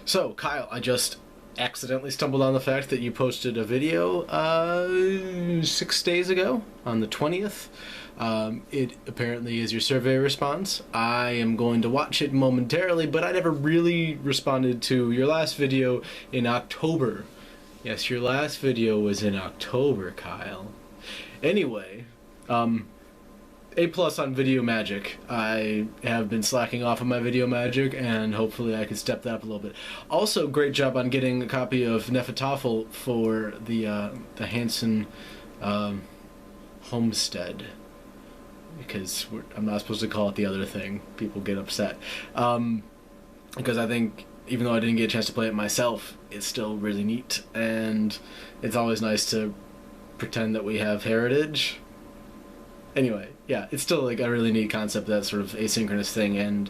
So, Kyle, I just accidentally stumbled on the fact that you posted a video 6 days ago on the 20th. It apparently is your survey response. I am going to watch it momentarily, but I never really responded to your last video in October. Yes, your last video was in October, Kyle. Anyway, A+ on Video Magic. I have been slacking off on my Video Magic, and hopefully I can step that up a little bit. Also, great job on getting a copy of Nefertafel for the Hansen Homestead. Because I'm not supposed to call it the other thing. People get upset. Because I think, even though I didn't get a chance to play it myself, it's still really neat. And it's always nice to pretend that we have heritage. Anyway, yeah, it's still like a really neat concept, that sort of asynchronous thing, and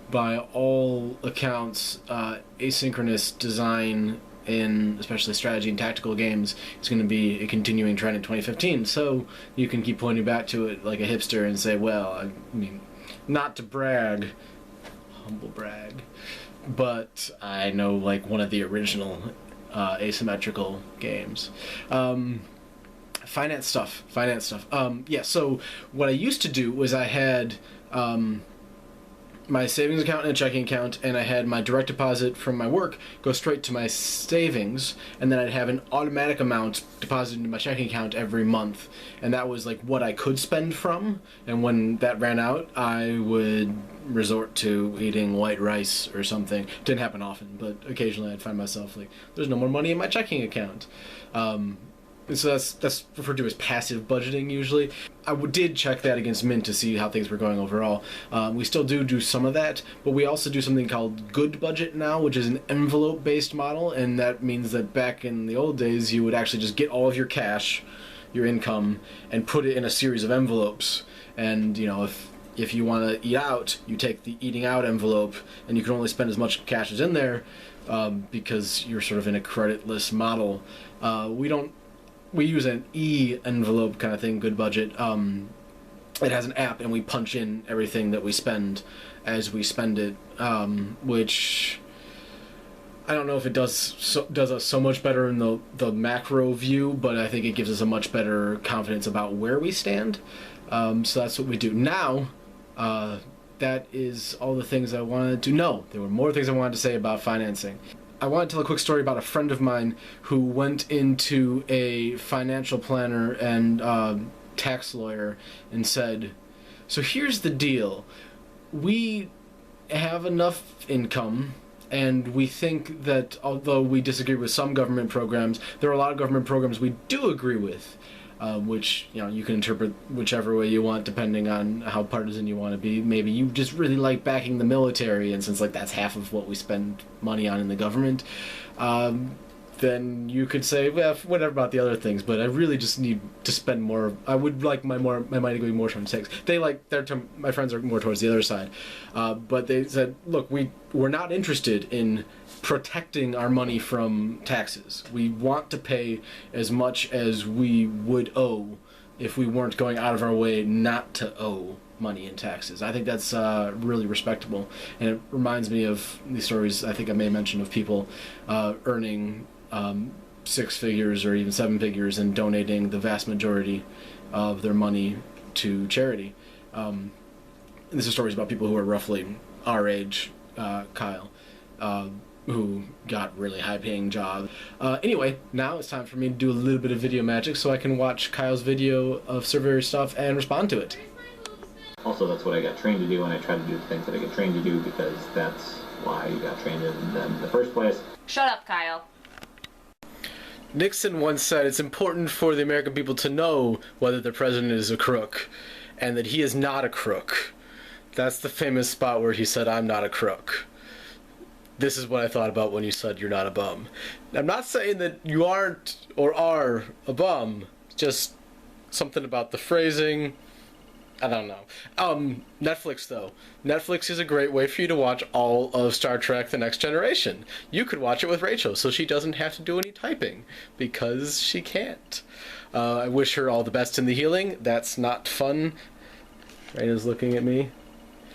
by all accounts, asynchronous design in especially strategy and tactical games is going to be a continuing trend in 2015, so you can keep pointing back to it like a hipster and say, well, I mean, not to brag, humble brag, but I know like one of the original asymmetrical games. Finance stuff. Yeah, so what I used to do was I had my savings account and a checking account, and I had my direct deposit from my work go straight to my savings, and then I'd have an automatic amount deposited into my checking account every month, and that was like what I could spend from, and when that ran out, I would resort to eating white rice or something. Didn't happen often, but occasionally I'd find myself like, there's no more money in my checking account. So that's referred to as passive budgeting usually. I did check that against Mint to see how things were going overall. We still do some of that, but we also do something called Good Budget now, which is an envelope-based model, and that means that back in the old days, you would actually just get all of your cash, your income, and put it in a series of envelopes. And you know, if you want to eat out, you take the eating out envelope, and you can only spend as much cash as in there, because you're sort of in a creditless model. We use an e-envelope kind of thing, Good Budget. It has an app, and we punch in everything that we spend as we spend it, which I don't know if it does us so much better in the macro view, but I think it gives us a much better confidence about where we stand. So that's what we do. Now, that is all the things I wanted to know. There were more things I wanted to say about financing. I want to tell a quick story about a friend of mine who went into a financial planner and tax lawyer and said, so here's the deal. We have enough income, and we think that although we disagree with some government programs, there are a lot of government programs we do agree with, which, you know, you can interpret whichever way you want depending on how partisan you want to be. Maybe you just really like backing the military, and since like that's half of what we spend money on in the government, then you could say, well, whatever about the other things, but I really just need to spend more. I would like my money to be more towards tax. They like my friends are more towards the other side, but they said, look, we're not interested in protecting our money from taxes. We want to pay as much as we would owe if we weren't going out of our way not to owe money in taxes. I think that's really respectable, and it reminds me of these stories I think I may mention of people earning 6 figures or even 7 figures and donating the vast majority of their money to charity. This is stories about people who are roughly our age, Kyle, who got really high-paying jobs. Anyway, now it's time for me to do a little bit of video magic so I can watch Kyle's video of survey stuff and respond to it. Also, that's what I got trained to do, and I try to do the things that I get trained to do because that's why you got trained in them in the first place. Shut up, Kyle. Nixon once said it's important for the American people to know whether the president is a crook, and that he is not a crook. That's the famous spot where he said, I'm not a crook. This is what I thought about when you said you're not a bum. I'm not saying that you aren't or are a bum, just something about the phrasing. I don't know. Netflix, though. Netflix is a great way for you to watch all of Star Trek The Next Generation. You could watch it with Rachel, so she doesn't have to do any typing, because she can't. I wish her all the best in the healing. That's not fun. Raina's looking at me.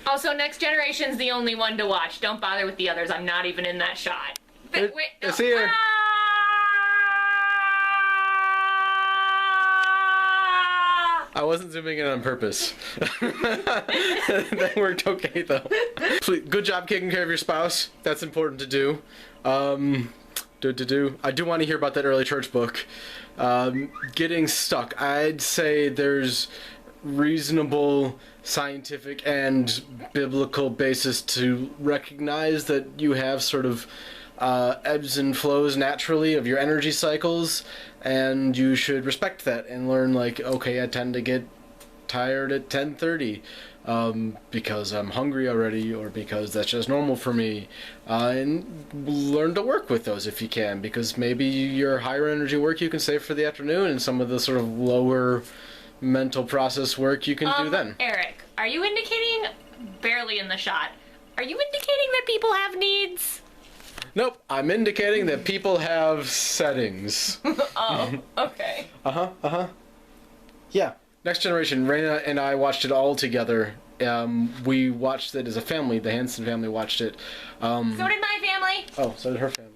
Also, Next Generation's the only one to watch. Don't bother with the others. I'm not even in that shot. Wait, no. It's here. I wasn't zooming in on purpose. That worked okay though. Good job taking care of your spouse. That's important to do. I do want to hear about that early church book. Getting stuck. I'd say there's reasonable scientific and biblical basis to recognize that you have sort of ebbs and flows naturally of your energy cycles, and you should respect that and learn, like, okay, I tend to get tired at 10:30 because I'm hungry already, or because that's just normal for me, and learn to work with those if you can, because maybe your higher energy work you can save for the afternoon, and some of the sort of lower mental process work you can do then. Eric, are you indicating, barely in the shot, are you indicating that people have needs? Nope, I'm indicating that people have settings. Oh, okay. Yeah. Next Generation, Raina and I watched it all together. We watched it as a family. The Hanson family watched it. So did my family. Oh, so did her family.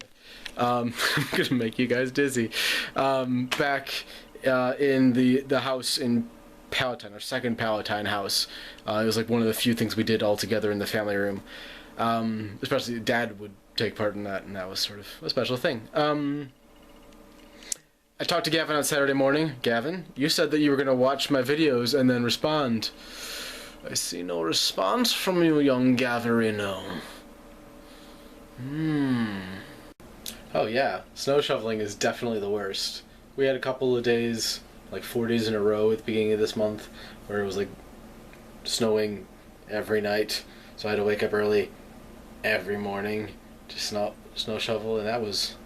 I'm gonna make you guys dizzy. Back in the house in Palatine, our second Palatine house. It was like one of the few things we did all together in the family room. Especially Dad would take part in that, and that was sort of a special thing. I talked to Gavin on Saturday morning. Gavin, you said that you were going to watch my videos and then respond. I see no response from you, young Gaverino. Oh yeah, snow shoveling is definitely the worst. We had a couple of days, like 4 days in a row at the beginning of this month, where it was like snowing every night, so I had to wake up early every morning to snow shovel, and that was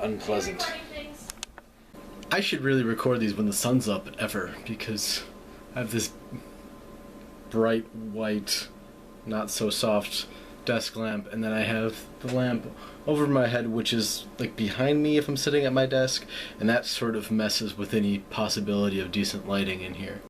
unpleasant. I should really record these when the sun's up ever, because I have this bright white, not so soft desk lamp, and then I have the lamp over my head, which is like behind me if I'm sitting at my desk, and that sort of messes with any possibility of decent lighting in here.